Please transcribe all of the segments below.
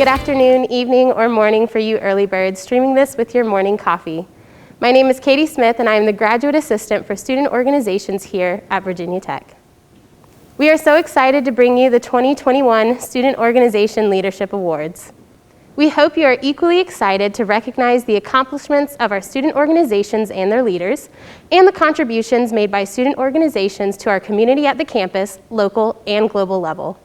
Good afternoon, evening, or morning for you early birds streaming this with your morning coffee. My name is Katie Smith, and I am the Graduate Assistant for Student Organizations here at Virginia Tech. We are so excited to bring you the 2021 Student Organization Leadership Awards. We hope you are equally excited to recognize the accomplishments of our student organizations and their leaders, and the contributions made by student organizations to our community at the campus, local, and global level.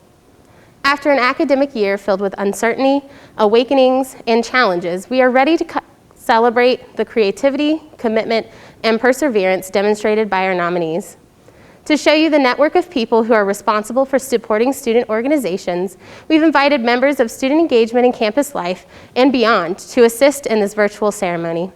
After an academic year filled with uncertainty, awakenings, and challenges, we are ready to celebrate the creativity, commitment, and perseverance demonstrated by our nominees. To show you the network of people who are responsible for supporting student organizations, we've invited members of student engagement and campus life and beyond to assist in this virtual ceremony.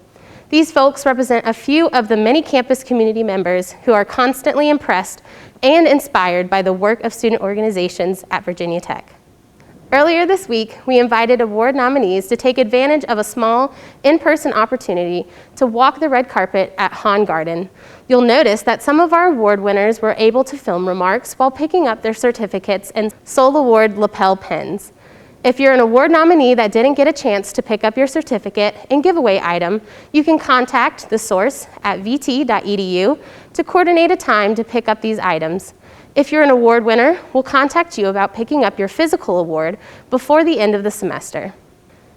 These folks represent a few of the many campus community members who are constantly impressed and inspired by the work of student organizations at Virginia Tech. Earlier this week, we invited award nominees to take advantage of a small in-person opportunity to walk the red carpet at Hahn Garden. You'll notice that some of our award winners were able to film remarks while picking up their certificates and Soul Award lapel pins. If you're an award nominee that didn't get a chance to pick up your certificate and giveaway item, you can contact the source at vt.edu to coordinate a time to pick up these items. If you're an award winner, we'll contact you about picking up your physical award before the end of the semester.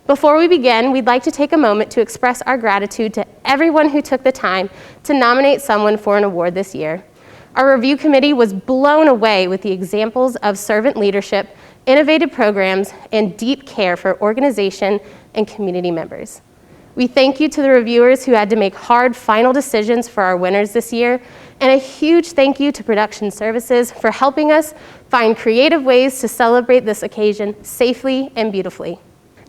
Before we begin, we'd like to take a moment to express our gratitude to everyone who took the time to nominate someone for an award this year. Our review committee was blown away with the examples of servant leadership, innovative programs, and deep care for organization and community members. We thank you to the reviewers who had to make hard final decisions for our winners this year, and a huge thank you to Production Services for helping us find creative ways to celebrate this occasion safely and beautifully.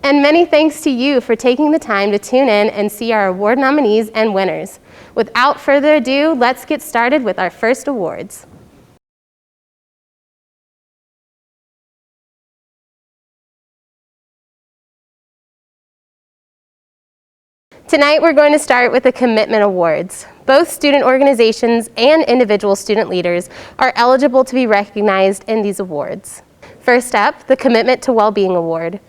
And many thanks to you for taking the time to tune in and see our award nominees and winners. Without further ado, let's get started with our first awards. Tonight, we're going to start with the Commitment Awards. Both student organizations and individual student leaders are eligible to be recognized in these awards. First up, the Commitment to Wellbeing Award.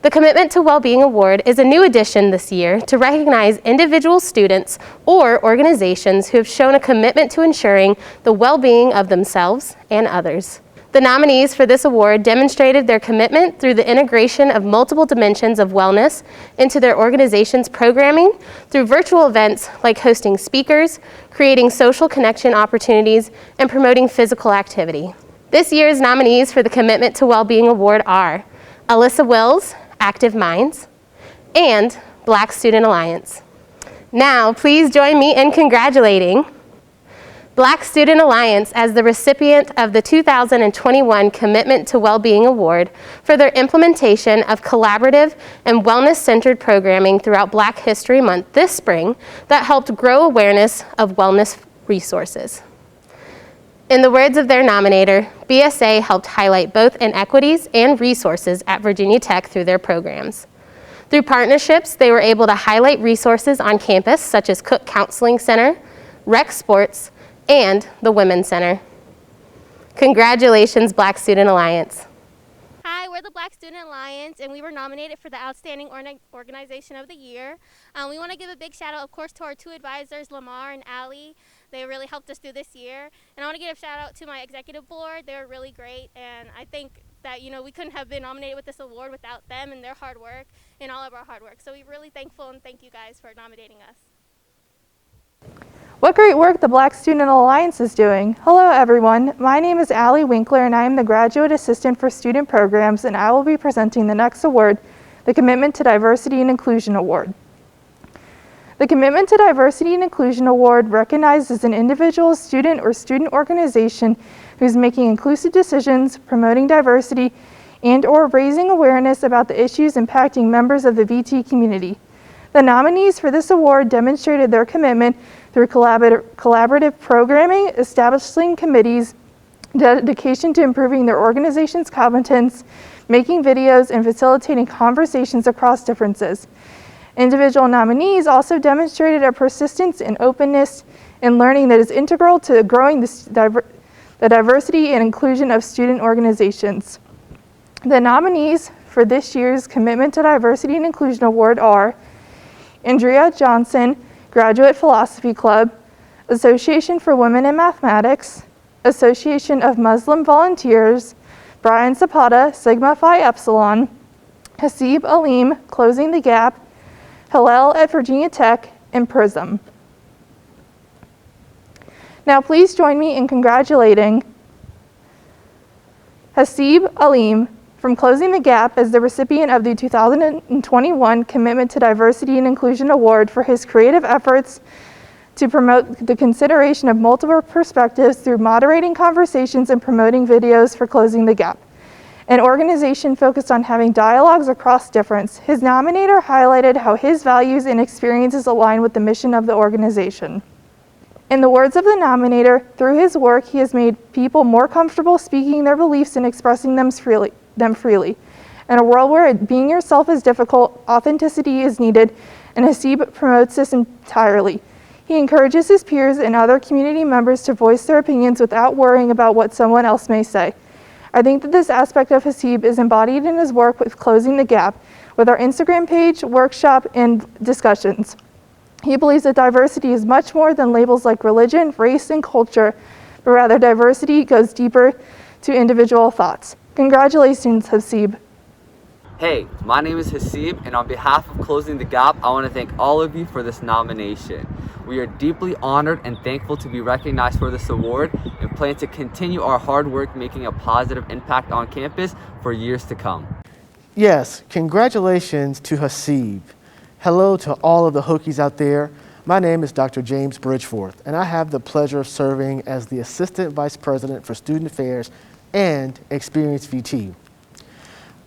The Commitment to Wellbeing Award is a new addition this year to recognize individual students or organizations who have shown a commitment to ensuring the well-being of themselves and others. The nominees for this award demonstrated their commitment through the integration of multiple dimensions of wellness into their organization's programming through virtual events like hosting speakers, creating social connection opportunities, and promoting physical activity. This year's nominees for the Commitment to Wellbeing Award are Alyssa Wills, Active Minds, and Black Student Alliance. Now, please join me in congratulating Black Student Alliance as the recipient of the 2021 Commitment to Wellbeing Award for their implementation of collaborative and wellness-centered programming throughout Black History Month this spring that helped grow awareness of wellness resources. In the words of their nominator, BSA helped highlight both inequities and resources at Virginia Tech through their programs. Through partnerships, they were able to highlight resources on campus such as Cook Counseling Center, Rec Sports, and the Women's Center. Congratulations, Black Student Alliance. Hi, we're the Black Student Alliance, and we were nominated for the Outstanding Organization of the Year. We want to give a big shout out, of course, to our two advisors, Lamar and Allie. They really helped us through this year. And I want to give a shout out to my executive board. They were really great, and I think that, we couldn't have been nominated with this award without them and their hard work and all of our hard work. So we're really thankful, and thank you guys for nominating us. What great work the Black Student Alliance is doing. Hello everyone, my name is Allie Winkler and I am the Graduate Assistant for Student Programs, and I will be presenting the next award, the Commitment to Diversity and Inclusion Award. The Commitment to Diversity and Inclusion Award recognizes an individual, student, or student organization who's making inclusive decisions, promoting diversity, and/or raising awareness about the issues impacting members of the VT community. The nominees for this award demonstrated their commitment through collaborative programming, establishing committees, dedication to improving their organization's competence, making videos, and facilitating conversations across differences. Individual nominees also demonstrated a persistence and openness in learning that is integral to growing the diversity and inclusion of student organizations. The nominees for this year's Commitment to Diversity and Inclusion Award are Andrea Johnson, Graduate Philosophy Club, Association for Women in Mathematics, Association of Muslim Volunteers, Brian Zapata, Sigma Phi Epsilon, Hasib Alim, Closing the Gap, Hillel at Virginia Tech, and Prism. Now please join me in congratulating Hasib Alim from Closing the Gap as the recipient of the 2021 Commitment to Diversity and Inclusion Award for his creative efforts to promote the consideration of multiple perspectives through moderating conversations and promoting videos for Closing the Gap, an organization focused on having dialogues across difference. His nominator highlighted how his values and experiences align with the mission of the organization. In the words of the nominator, through his work, he has made people more comfortable speaking their beliefs and expressing them freely. In a world where being yourself is difficult, authenticity is needed, and Hasib promotes this entirely. He encourages his peers and other community members to voice their opinions without worrying about what someone else may say. I think that this aspect of Hasib is embodied in his work with Closing the Gap, with our Instagram page, workshop, and discussions. He believes that diversity is much more than labels like religion, race, and culture, but rather diversity goes deeper to individual thoughts. Congratulations, Hasib. Hey, my name is Hasib, and on behalf of Closing the Gap, I want to thank all of you for this nomination. We are deeply honored and thankful to be recognized for this award and plan to continue our hard work making a positive impact on campus for years to come. Yes, congratulations to Hasib. Hello to all of the Hokies out there. My name is Dr. James Bridgeforth, and I have the pleasure of serving as the Assistant Vice President for Student Affairs and Experience VT.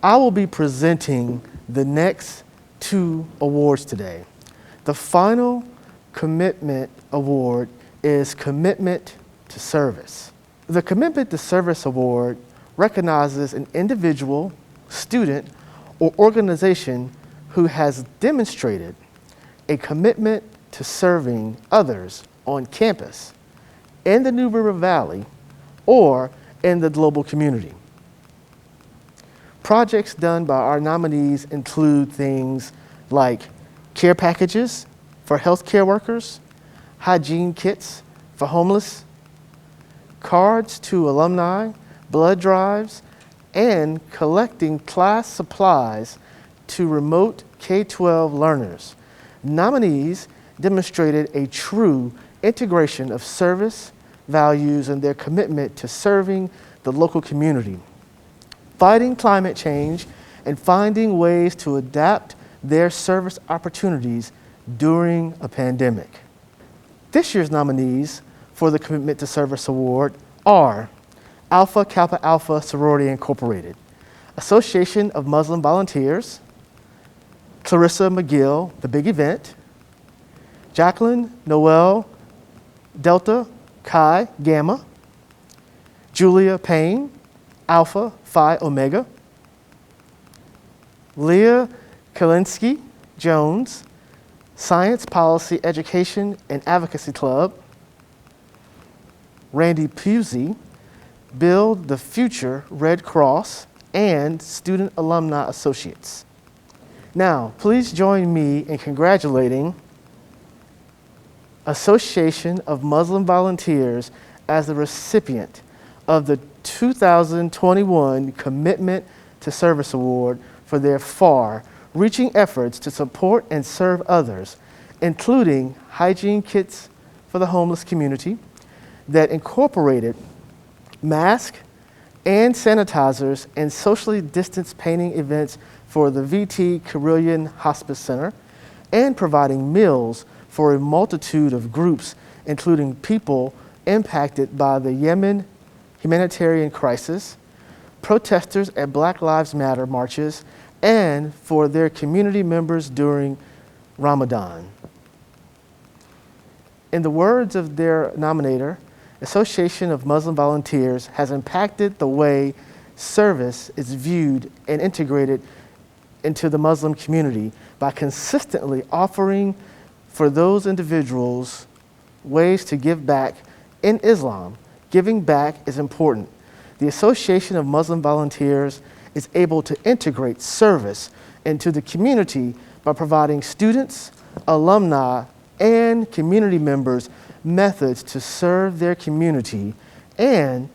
I will be presenting the next two awards today. The final Commitment Award is Commitment to Service. The Commitment to Service Award recognizes an individual, student, or organization who has demonstrated a commitment to serving others on campus, in the New River Valley, or in the global community. Projects done by our nominees include things like care packages for healthcare workers, hygiene kits for homeless, cards to alumni, blood drives, and collecting class supplies to remote K-12 learners. Nominees demonstrated a true integration of service, values, and their commitment to serving the local community, fighting climate change, and finding ways to adapt their service opportunities during a pandemic. This year's nominees for the Commitment to Service Award are Alpha Kappa Alpha Sorority Incorporated, Association of Muslim Volunteers, Clarissa McGill, The Big Event, Jacqueline Noel Delta Chi Gamma, Julia Payne, Alpha Phi Omega, Leah Kalinsky Jones, Science Policy Education and Advocacy Club, Randy Pusey, Build the Future Red Cross, and Student Alumni Associates. Now, please join me in congratulating Association of Muslim Volunteers as the recipient of the 2021 Commitment to Service Award for their far-reaching efforts to support and serve others, including hygiene kits for the homeless community that incorporated masks and sanitizers and socially distanced painting events for the VT Carillion Hospice Center, and providing meals for a multitude of groups, including people impacted by the Yemen humanitarian crisis, protesters at Black Lives Matter marches, and for their community members during Ramadan. In the words of their nominator, Association of Muslim Volunteers has impacted the way service is viewed and integrated into the Muslim community by consistently offering for those individuals ways to give back. In Islam, giving back is important. The Association of Muslim Volunteers is able to integrate service into the community by providing students, alumni, and community members methods to serve their community and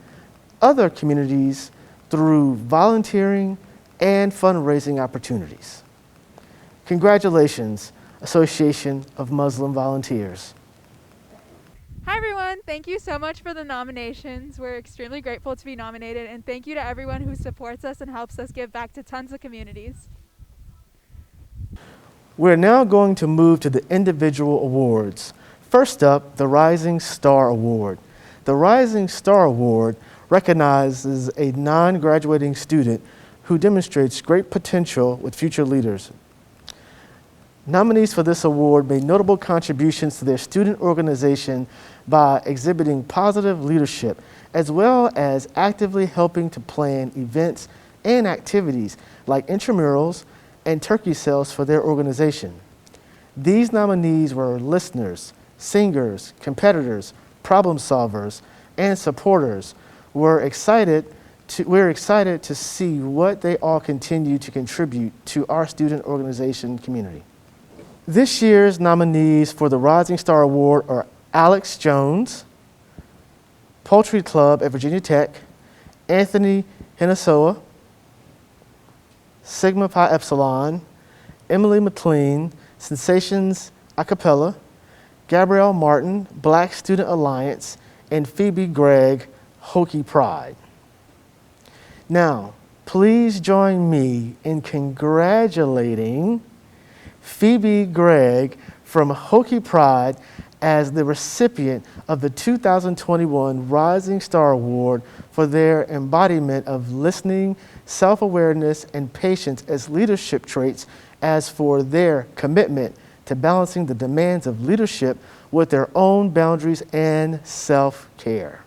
other communities through volunteering and fundraising opportunities. Congratulations, Association of Muslim Volunteers. Hi everyone, thank you so much for the nominations. We're extremely grateful to be nominated, and thank you to everyone who supports us and helps us give back to tons of communities. We're now going to move to the individual awards. First up, the Rising Star Award. The Rising Star Award recognizes a non-graduating student who demonstrates great potential with future leaders. Nominees for this award made notable contributions to their student organization by exhibiting positive leadership, as well as actively helping to plan events and activities like intramurals and turkey sales for their organization. These nominees were listeners, singers, competitors, problem solvers, and supporters. We're excited to see what they all continue to contribute to our student organization community. This year's nominees for the Rising Star Award are Alex Jones, Poultry Club at Virginia Tech, Anthony Hinasoa, Sigma Pi Epsilon, Emily McLean, Sensations Acapella, Gabrielle Martin, Black Student Alliance, and Phoebe Gregg, Hokie Pride. Now, please join me in congratulating Phoebe Gregg from Hokie Pride as the recipient of the 2021 Rising Star Award for their embodiment of listening, self-awareness, and patience as leadership traits, as for their commitment to balancing the demands of leadership with their own boundaries and self-care.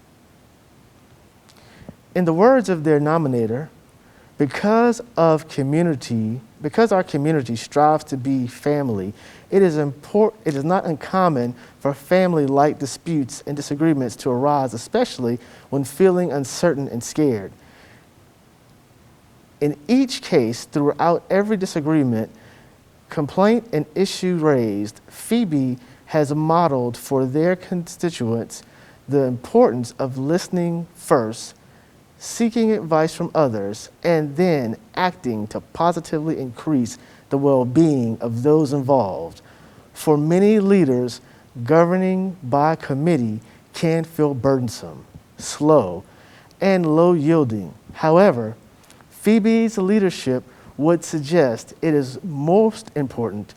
In the words of their nominator, because our community strives to be family, it is not uncommon for family-like disputes and disagreements to arise, especially when feeling uncertain and scared. In each case, throughout every disagreement, complaint, and issue raised, Phoebe has modeled for their constituents the importance of listening first, seeking advice from others, and then acting to positively increase the well-being of those involved. For many leaders, governing by committee can feel burdensome, slow, and low-yielding. However, Phoebe's leadership would suggest it is most important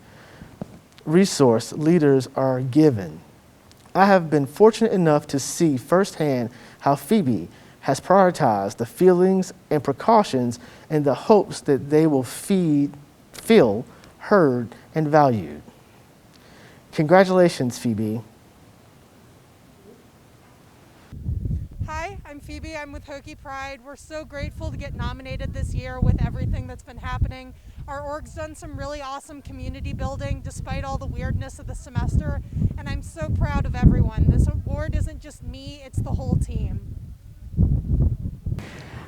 resource leaders are given. I have been fortunate enough to see firsthand how Phoebe has prioritized the feelings and precautions in the hopes that they will feel heard and valued. Congratulations, Phoebe. Hi, I'm Phoebe. I'm with Hokie Pride. We're so grateful to get nominated this year with everything that's been happening. Our org's done some really awesome community building despite all the weirdness of the semester, and I'm so proud of everyone. This award isn't just me, it's the whole team.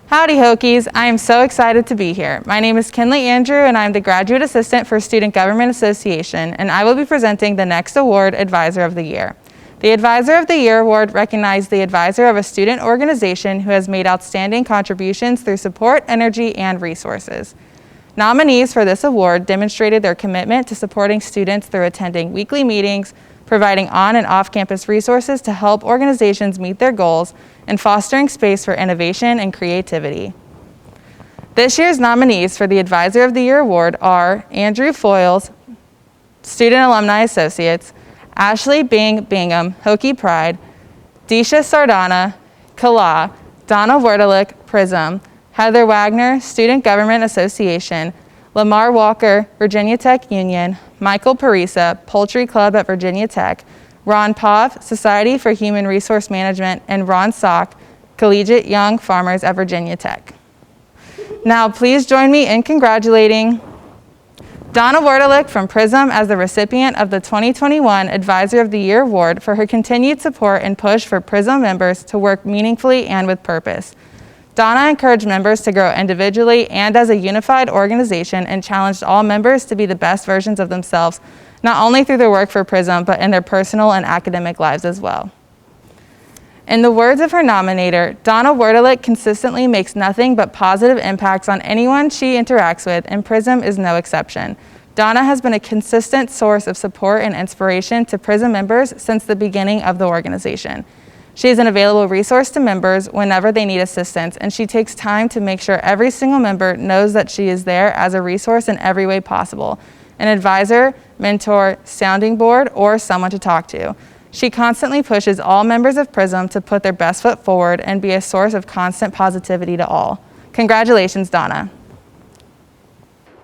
Howdy Hokies, I am so excited to be here. My name is Kinley Andrew and I'm the Graduate Assistant for Student Government Association, and I will be presenting the next award, Advisor of the Year. The Advisor of the Year award recognizes the advisor of a student organization who has made outstanding contributions through support, energy, and resources. Nominees for this award demonstrated their commitment to supporting students through attending weekly meetings, providing on and off-campus resources to help organizations meet their goals, and fostering space for innovation and creativity. This year's nominees for the Advisor of the Year award are Andrew Foyles, Student Alumni Associates, Ashley Bingham, Hokie Pride, Disha Sardana, Kala, Donna Werdelick, Prism, Heather Wagner, Student Government Association, Lamar Walker, Virginia Tech Union, Michael Parisa, Poultry Club at Virginia Tech, Ron Pov, Society for Human Resource Management, and Ron Sock, Collegiate Young Farmers at Virginia Tech. Now please join me in congratulating Donna Werdelick from Prism as the recipient of the 2021 Advisor of the Year Award for her continued support and push for Prism members to work meaningfully and with purpose. Donna encouraged members to grow individually and as a unified organization and challenged all members to be the best versions of themselves, not only through their work for PRISM, but in their personal and academic lives as well. In the words of her nominator, Donna Wordelick consistently makes nothing but positive impacts on anyone she interacts with, and PRISM is no exception. Donna has been a consistent source of support and inspiration to PRISM members since the beginning of the organization. She is an available resource to members whenever they need assistance, and she takes time to make sure every single member knows that she is there as a resource in every way possible, an advisor, mentor, sounding board, or someone to talk to. She constantly pushes all members of PRISM to put their best foot forward and be a source of constant positivity to all. Congratulations, Donna.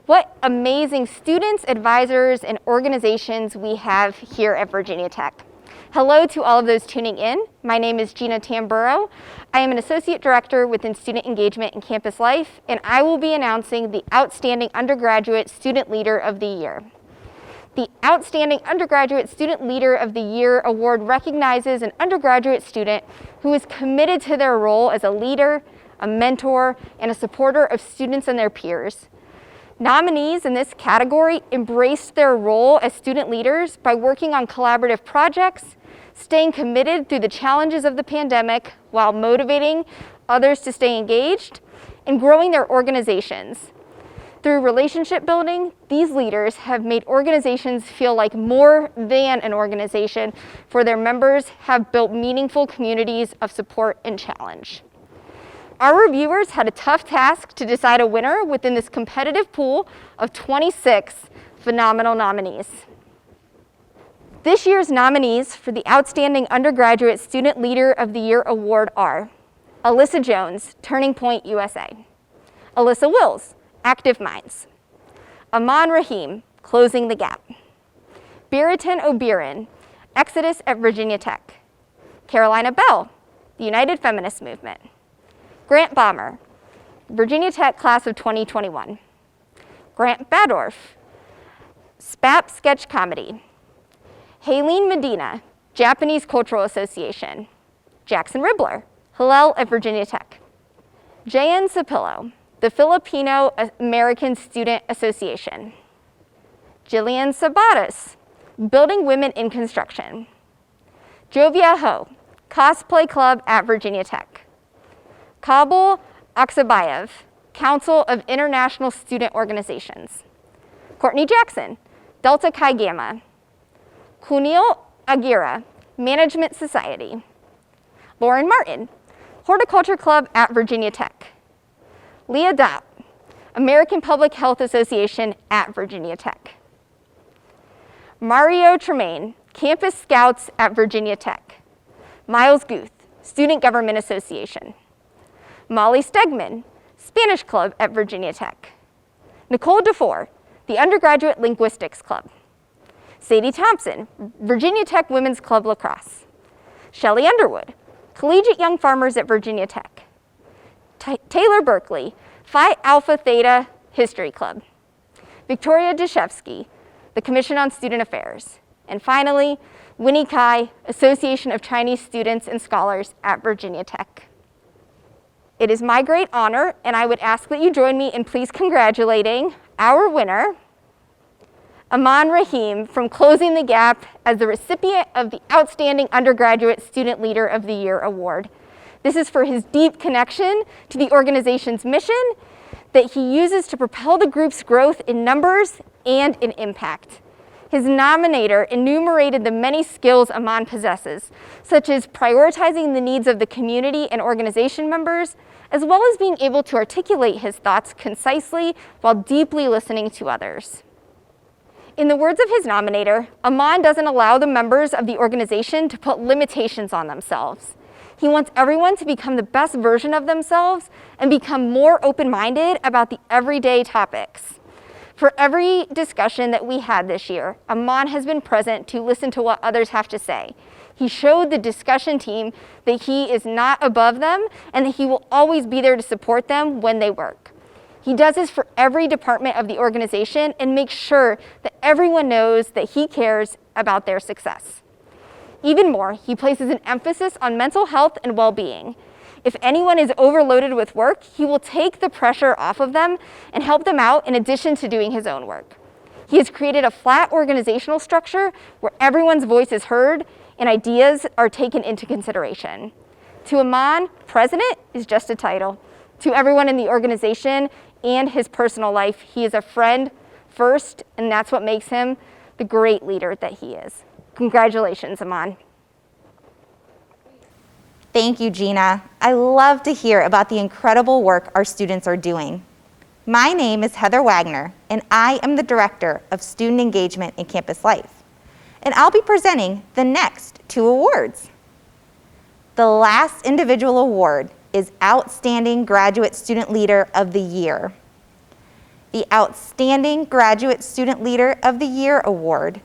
What amazing students, advisors, and organizations we have here at Virginia Tech. Hello to all of those tuning in. My name is Gina Tamburo. I am an Associate Director within Student Engagement and Campus Life, and I will be announcing the Outstanding Undergraduate Student Leader of the Year. The Outstanding Undergraduate Student Leader of the Year award recognizes an undergraduate student who is committed to their role as a leader, a mentor, and a supporter of students and their peers. Nominees in this category embraced their role as student leaders by working on collaborative projects, staying committed through the challenges of the pandemic while motivating others to stay engaged, and growing their organizations. Through relationship building, these leaders have made organizations feel like more than an organization, for their members have built meaningful communities of support and challenge. Our reviewers had a tough task to decide a winner within this competitive pool of 26 phenomenal nominees. This year's nominees for the Outstanding Undergraduate Student Leader of the Year award are Alyssa Jones, Turning Point USA; Alyssa Wills, Active Minds; Aman Rahim, Closing the Gap; Biriton Obirin, Exodus at Virginia Tech; Carolina Bell, the United Feminist Movement; Grant Bomber, Virginia Tech Class of 2021; Grant Badorf, SPAP Sketch Comedy; Haleen Medina, Japanese Cultural Association; Jackson Ribbler, Hillel at Virginia Tech; J.N. Sapillo, the Filipino American Student Association; Jillian Sabatas, Building Women in Construction; Jovia Ho, Cosplay Club at Virginia Tech; Kabul Aksabayev, Council of International Student Organizations; Courtney Jackson, Delta Chi Gamma; Kunil Agira, Management Society; Lauren Martin, Horticulture Club at Virginia Tech; Leah Dopp, American Public Health Association at Virginia Tech; Mario Tremaine, Campus Scouts at Virginia Tech; Miles Guth, Student Government Association; Molly Stegman, Spanish Club at Virginia Tech; Nicole DeFore, the Undergraduate Linguistics Club; Sadie Thompson, Virginia Tech Women's Club Lacrosse; Shelley Underwood, Collegiate Young Farmers at Virginia Tech; Taylor Berkeley, Phi Alpha Theta History Club; Victoria Deshevsky, the Commission on Student Affairs; and finally, Winnie Kai, Association of Chinese Students and Scholars at Virginia Tech. It is my great honor, and I would ask that you join me in please congratulating our winner, Aman Rahim, from Closing the Gap, as the recipient of the Outstanding Undergraduate Student Leader of the Year award. This is for his deep connection to the organization's mission that he uses to propel the group's growth in numbers and in impact. His nominator enumerated the many skills Aman possesses, such as prioritizing the needs of the community and organization members, as well as being able to articulate his thoughts concisely while deeply listening to others. In the words of his nominator, Aman doesn't allow the members of the organization to put limitations on themselves. He wants everyone to become the best version of themselves and become more open-minded about the everyday topics. For every discussion that we had this year, Aman has been present to listen to what others have to say. He showed the discussion team that he is not above them and that he will always be there to support them when they work. He does this for every department of the organization and makes sure that everyone knows that he cares about their success. Even more, he places an emphasis on mental health and well-being. If anyone is overloaded with work, he will take the pressure off of them and help them out in addition to doing his own work. He has created a flat organizational structure where everyone's voice is heard and ideas are taken into consideration. To Aman, president is just a title. To everyone in the organization and his personal life, he is a friend first, and that's what makes him the great leader that he is. Congratulations, Aman. Thank you, Gina. I love to hear about the incredible work our students are doing. My name is Heather Wagner, and I am the Director of Student Engagement and Campus Life. And I'll be presenting the next 2 awards. The last individual award is Outstanding Graduate Student Leader of the Year. The Outstanding Graduate Student Leader of the Year award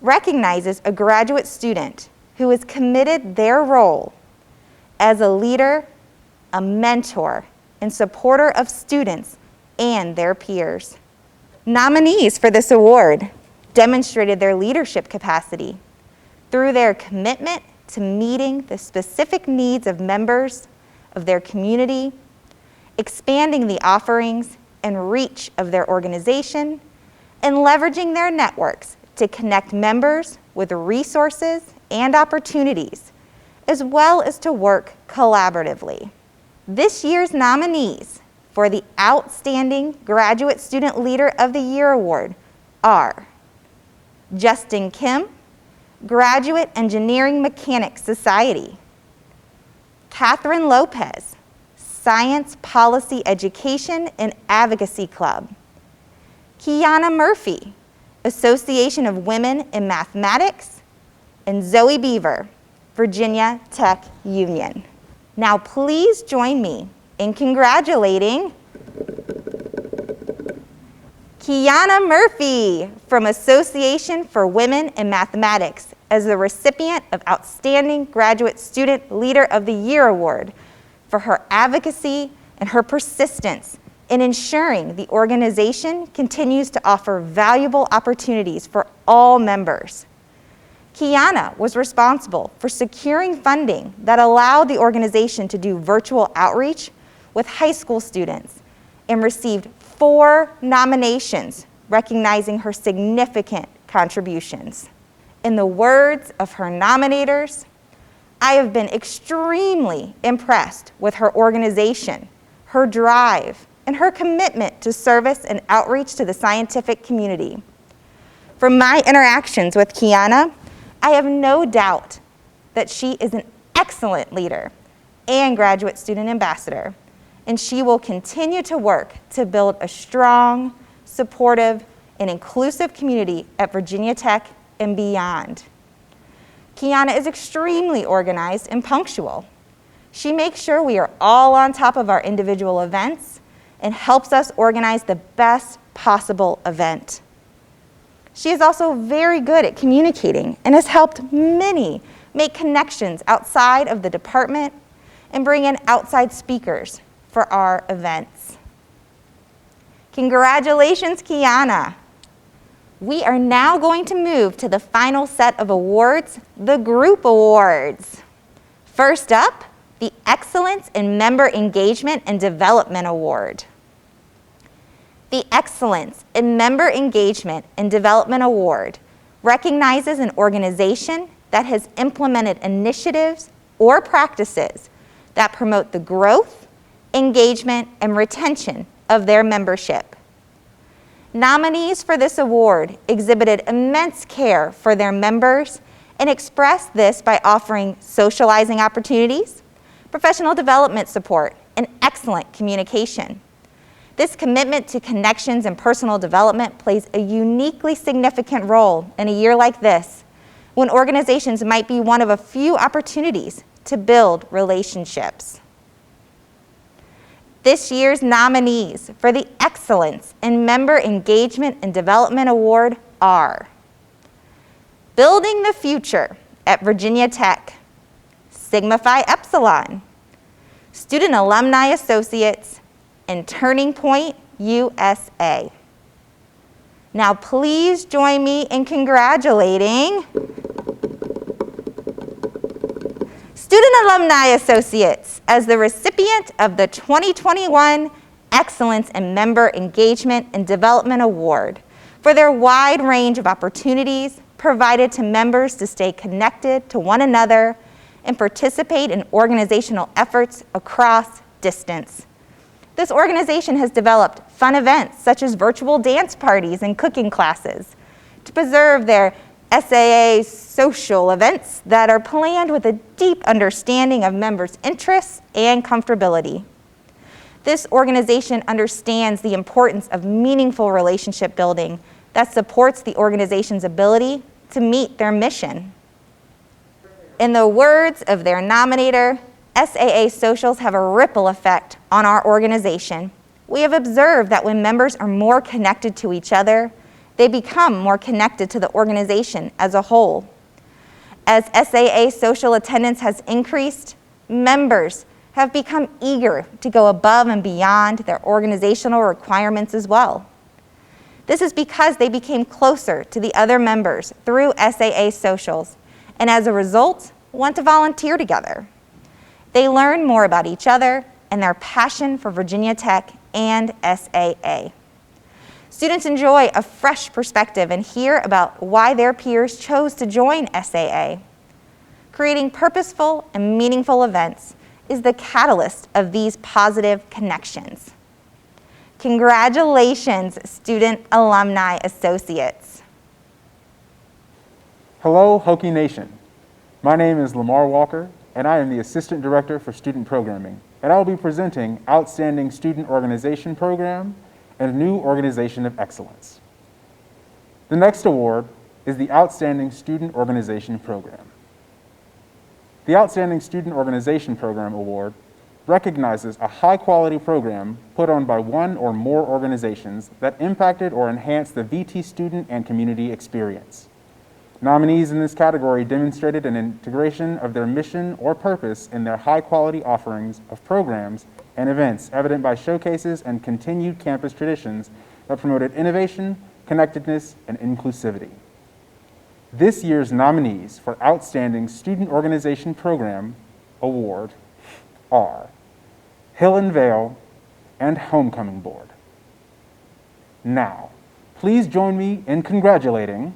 recognizes a graduate student who has committed their role as a leader, a mentor, and supporter of students and their peers. Nominees for this award demonstrated their leadership capacity through their commitment to meeting the specific needs of members of their community, expanding the offerings and reach of their organization, and leveraging their networks to connect members with resources and opportunities, as well as to work collaboratively. This year's nominees for the Outstanding Graduate Student Leader of the Year Award are Justin Kim, Graduate Engineering Mechanics Society; Catherine Lopez, Science Policy Education and Advocacy Club; Kiana Murphy, Association of Women in Mathematics; and Zoe Beaver, Virginia Tech Union. Now please join me in congratulating Kiana Murphy from Association for Women in Mathematics as the recipient of Outstanding Graduate Student Leader of the Year Award for her advocacy and her persistence in ensuring the organization continues to offer valuable opportunities for all members. Kiana was responsible for securing funding that allowed the organization to do virtual outreach with high school students and received 4 nominations recognizing her significant contributions. In the words of her nominators, I have been extremely impressed with her organization, her drive, and her commitment to service and outreach to the scientific community. From my interactions with Kiana, I have no doubt that she is an excellent leader and graduate student ambassador, and she will continue to work to build a strong, supportive, and inclusive community at Virginia Tech and beyond. Kiana is extremely organized and punctual. She makes sure we are all on top of our individual events and helps us organize the best possible event. She is also very good at communicating and has helped many make connections outside of the department and bring in outside speakers for our events. Congratulations, Kiana. We are now going to move to the final set of awards, the group awards. First up, the Excellence in Member Engagement and Development Award. The Excellence in Member Engagement and Development Award recognizes an organization that has implemented initiatives or practices that promote the growth, engagement, and retention of their membership. Nominees for this award exhibited immense care for their members and expressed this by offering socializing opportunities, professional development support, and excellent communication. This commitment to connections and personal development plays a uniquely significant role in a year like this, when organizations might be one of a few opportunities to build relationships. This year's nominees for the Excellence in Member Engagement and Development Award are Building the Future at Virginia Tech, Sigma Phi Epsilon, Student Alumni Associates, and Turning Point USA. Now please join me in congratulating Student Alumni Associates as the recipient of the 2021 Excellence in Member Engagement and Development Award for their wide range of opportunities provided to members to stay connected to one another and participate in organizational efforts across distance. This organization has developed fun events such as virtual dance parties and cooking classes to preserve their SAA social events that are planned with a deep understanding of members' interests and comfortability. This organization understands the importance of meaningful relationship building that supports the organization's ability to meet their mission. In the words of their nominator, SAA socials have a ripple effect on our organization. We have observed that when members are more connected to each other, they become more connected to the organization as a whole. As SAA social attendance has increased, members have become eager to go above and beyond their organizational requirements as well. This is because they became closer to the other members through SAA socials, and as a result, want to volunteer together. They learn more about each other and their passion for Virginia Tech and SAA. Students enjoy a fresh perspective and hear about why their peers chose to join SAA. Creating purposeful and meaningful events is the catalyst of these positive connections. Congratulations, Student Alumni Associates. Hello, Hokie Nation. My name is Lamar Walker, and I am the Assistant Director for Student Programming, and I will be presenting Outstanding Student Organization Program and New Organization of Excellence. The next award is the Outstanding Student Organization Program. The Outstanding Student Organization Program Award recognizes a high-quality program put on by one or more organizations that impacted or enhanced the VT student and community experience. Nominees in this category demonstrated an integration of their mission or purpose in their high-quality offerings of programs and events, evident by showcases and continued campus traditions that promoted innovation, connectedness, and inclusivity. This year's nominees for Outstanding Student Organization Program Award are Hill and Vale and Homecoming Board. Now, please join me in congratulating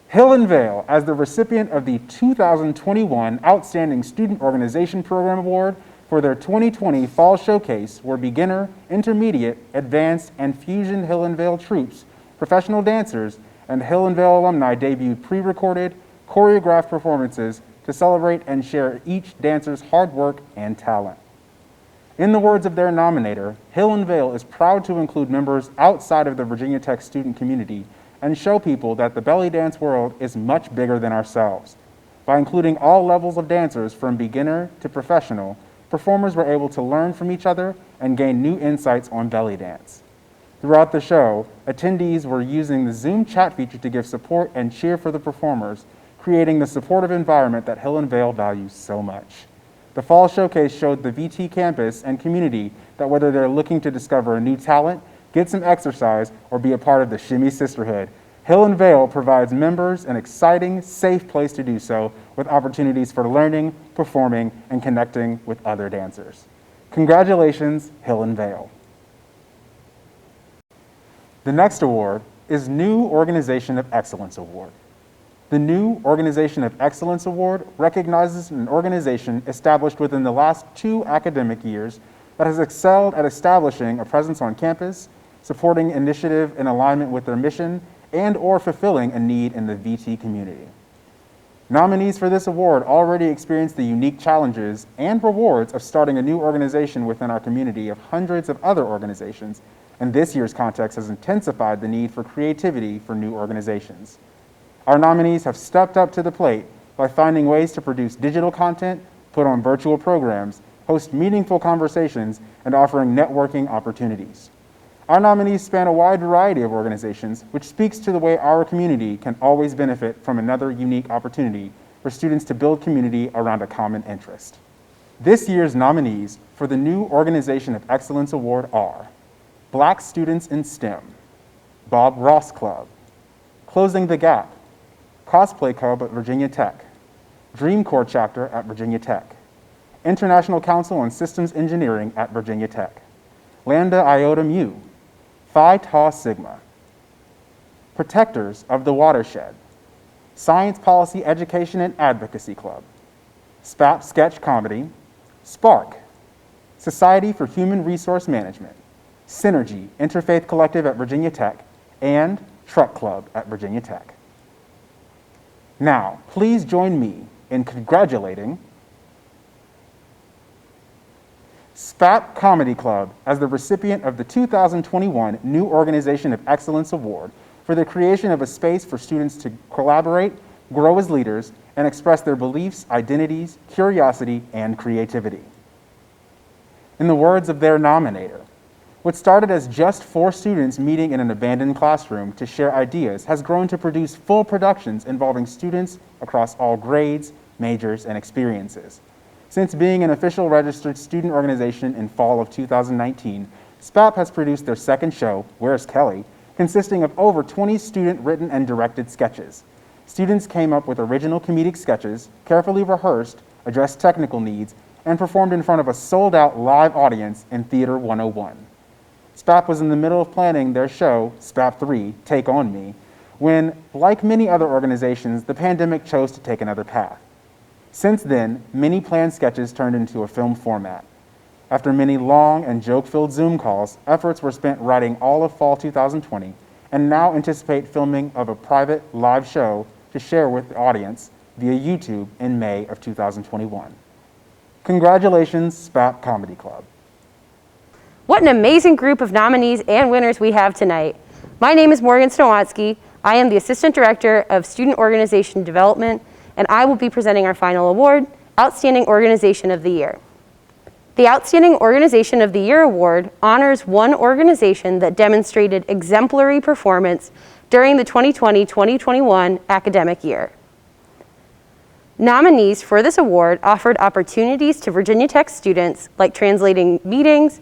Hill and Vale as the recipient of the 2021 Outstanding Student Organization Program Award for their 2020 Fall Showcase, where beginner, intermediate, advanced, and fusion Hill and Vale troops, professional dancers, and Hill and Vale alumni debuted pre-recorded, choreographed performances to celebrate and share each dancer's hard work and talent. In the words of their nominator, Hill and Vale is proud to include members outside of the Virginia Tech student community and show people that the belly dance world is much bigger than ourselves. By including all levels of dancers from beginner to professional, performers were able to learn from each other and gain new insights on belly dance. Throughout the show, attendees were using the Zoom chat feature to give support and cheer for the performers, creating the supportive environment that Hill and Vale values so much. The Fall Showcase showed the VT campus and community that whether they're looking to discover a new talent, get some exercise, or be a part of the Shimmy Sisterhood, Hill and Vale provides members an exciting, safe place to do so with opportunities for learning, performing, and connecting with other dancers. Congratulations, Hill and Vale. The next award is New Organization of Excellence Award. The New Organization of Excellence Award recognizes an organization established within the last 2 academic years that has excelled at establishing a presence on campus, supporting initiative in alignment with their mission, and or fulfilling a need in the VT community. Nominees for this award already experienced the unique challenges and rewards of starting a new organization within our community of hundreds of other organizations, and this year's context has intensified the need for creativity for new organizations. Our nominees have stepped up to the plate by finding ways to produce digital content, put on virtual programs, host meaningful conversations, and offering networking opportunities. Our nominees span a wide variety of organizations, which speaks to the way our community can always benefit from another unique opportunity for students to build community around a common interest. This year's nominees for the New Organization of Excellence Award are Black Students in STEM, Bob Ross Club, Closing the Gap, Cosplay Club at Virginia Tech, Dream Corps chapter at Virginia Tech, International Council on Systems Engineering at Virginia Tech, Lambda Iota Mu, Phi Tau Sigma, Protectors of the Watershed, Science Policy Education and Advocacy Club, SPAP Sketch Comedy, Spark, Society for Human Resource Management, Synergy Interfaith Collective at Virginia Tech, and Truck Club at Virginia Tech. Now, please join me in congratulating SPAP Comedy Club as the recipient of the 2021 New Organization of Excellence Award for the creation of a space for students to collaborate, grow as leaders, and express their beliefs, identities, curiosity, and creativity. In the words of their nominator, what started as just 4 students meeting in an abandoned classroom to share ideas has grown to produce full productions involving students across all grades, majors, and experiences. Since being an official registered student organization in fall of 2019, SPAP has produced their second show, Where's Kelly?, consisting of over 20 student-written and directed sketches. Students came up with original comedic sketches, carefully rehearsed, addressed technical needs, and performed in front of a sold-out live audience in Theater 101. SPAP was in the middle of planning their show, SPAP 3, Take On Me, when, like many other organizations, the pandemic chose to take another path. Since then, many planned sketches turned into a film format. After many long and joke-filled Zoom calls, efforts were spent writing all of fall 2020, and now anticipate filming of a private live show to share with the audience via YouTube in May of 2021. Congratulations, SPAP Comedy Club. What an amazing group of nominees and winners we have tonight. My name is Morgan Snowatsky. I am the Assistant Director of Student Organization Development, and I will be presenting our final award, Outstanding Organization of the Year. The Outstanding Organization of the Year Award honors one organization that demonstrated exemplary performance during the 2020-2021 academic year. Nominees for this award offered opportunities to Virginia Tech students, like translating meetings,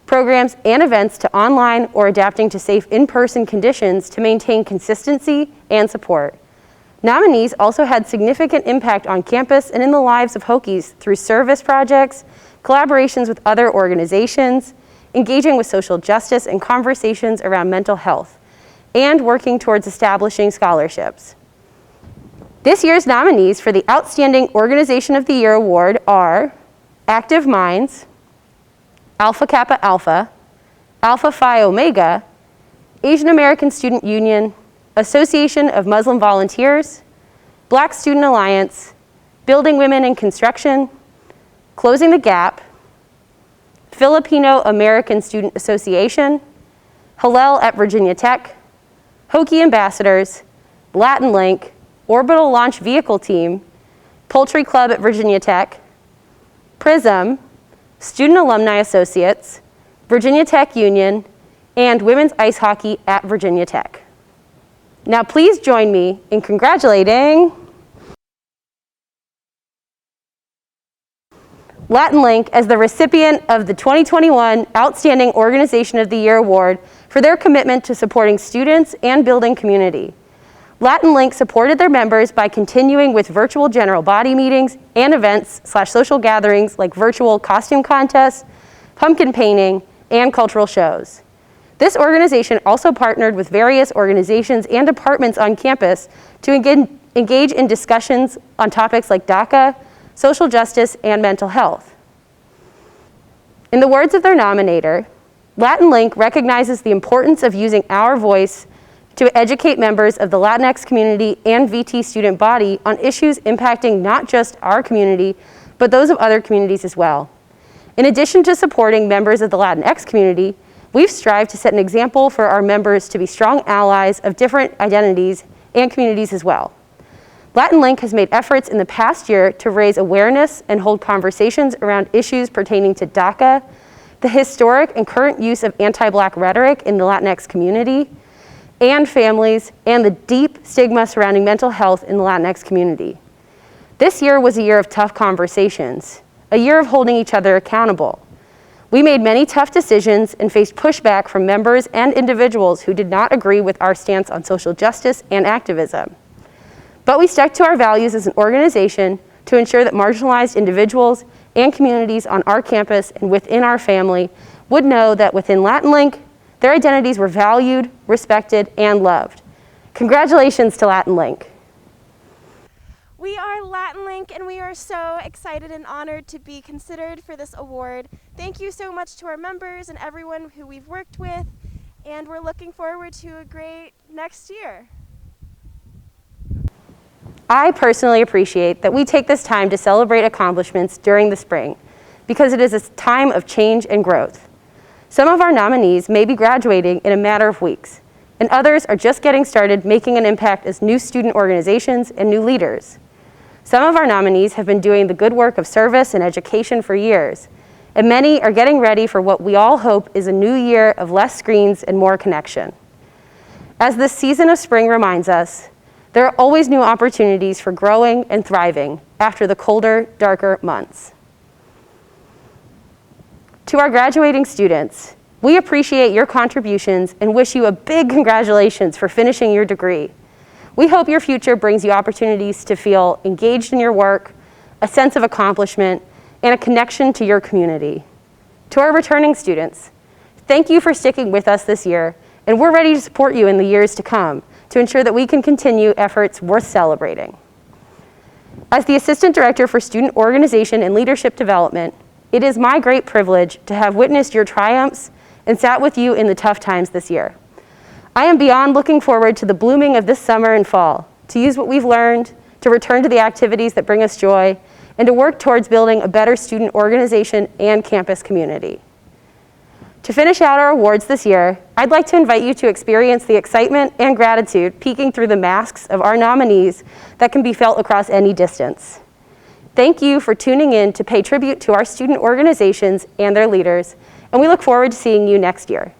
programs, and events to online or adapting to safe in-person conditions to maintain consistency and support. Nominees also had significant impact on campus and in the lives of Hokies through service projects, collaborations with other organizations, engaging with social justice and conversations around mental health, and working towards establishing scholarships. This year's nominees for the Outstanding Organization of the Year Award are Active Minds, Alpha Kappa Alpha, Alpha Phi Omega, Asian American Student Union, Association of Muslim Volunteers, Black Student Alliance, Building Women in Construction, Closing the Gap, Filipino American Student Association, Hillel at Virginia Tech, Hokie Ambassadors, Latin Link, Orbital Launch Vehicle Team, Poultry Club at Virginia Tech, PRISM, Student Alumni Associates, Virginia Tech Union, and Women's Ice Hockey at Virginia Tech. Now please join me in congratulating Latin Link as the recipient of the 2021 Outstanding Organization of the Year Award for their commitment to supporting students and building community. Latin Link supported their members by continuing with virtual general body meetings and events/social gatherings like virtual costume contests, pumpkin painting, and cultural shows. This organization also partnered with various organizations and departments on campus to engage in discussions on topics like DACA, social justice, and mental health. In the words of their nominator, Latin Link recognizes the importance of using our voice to educate members of the Latinx community and VT student body on issues impacting not just our community, but those of other communities as well. In addition to supporting members of the Latinx community, we've strived to set an example for our members to be strong allies of different identities and communities as well. Latin Link has made efforts in the past year to raise awareness and hold conversations around issues pertaining to DACA, the historic and current use of anti-Black rhetoric in the Latinx community, and families, and the deep stigma surrounding mental health in the Latinx community. This year was a year of tough conversations, a year of holding each other accountable. We made many tough decisions and faced pushback from members and individuals who did not agree with our stance on social justice and activism. But we stuck to our values as an organization to ensure that marginalized individuals and communities on our campus and within our family would know that within Latin Link, their identities were valued, respected, and loved. Congratulations to Latin Link. We are Latin Link, and we are so excited and honored to be considered for this award. Thank you so much to our members and everyone who we've worked with, and we're looking forward to a great next year. I personally appreciate that we take this time to celebrate accomplishments during the spring because it is a time of change and growth. Some of our nominees may be graduating in a matter of weeks, and others are just getting started making an impact as new student organizations and new leaders. Some of our nominees have been doing the good work of service and education for years, and many are getting ready for what we all hope is a new year of less screens and more connection. As this season of spring reminds us, there are always new opportunities for growing and thriving after the colder, darker months. To our graduating students, we appreciate your contributions and wish you a big congratulations for finishing your degree. We hope your future brings you opportunities to feel engaged in your work, a sense of accomplishment, and a connection to your community. To our returning students, thank you for sticking with us this year, and we're ready to support you in the years to come to ensure that we can continue efforts worth celebrating. As the Assistant Director for Student Organization and Leadership Development, it is my great privilege to have witnessed your triumphs and sat with you in the tough times this year. I am beyond looking forward to the blooming of this summer and fall, to use what we've learned, to return to the activities that bring us joy, and to work towards building a better student organization and campus community. To finish out our awards this year, I'd like to invite you to experience the excitement and gratitude peeking through the masks of our nominees that can be felt across any distance. Thank you for tuning in to pay tribute to our student organizations and their leaders, and we look forward to seeing you next year.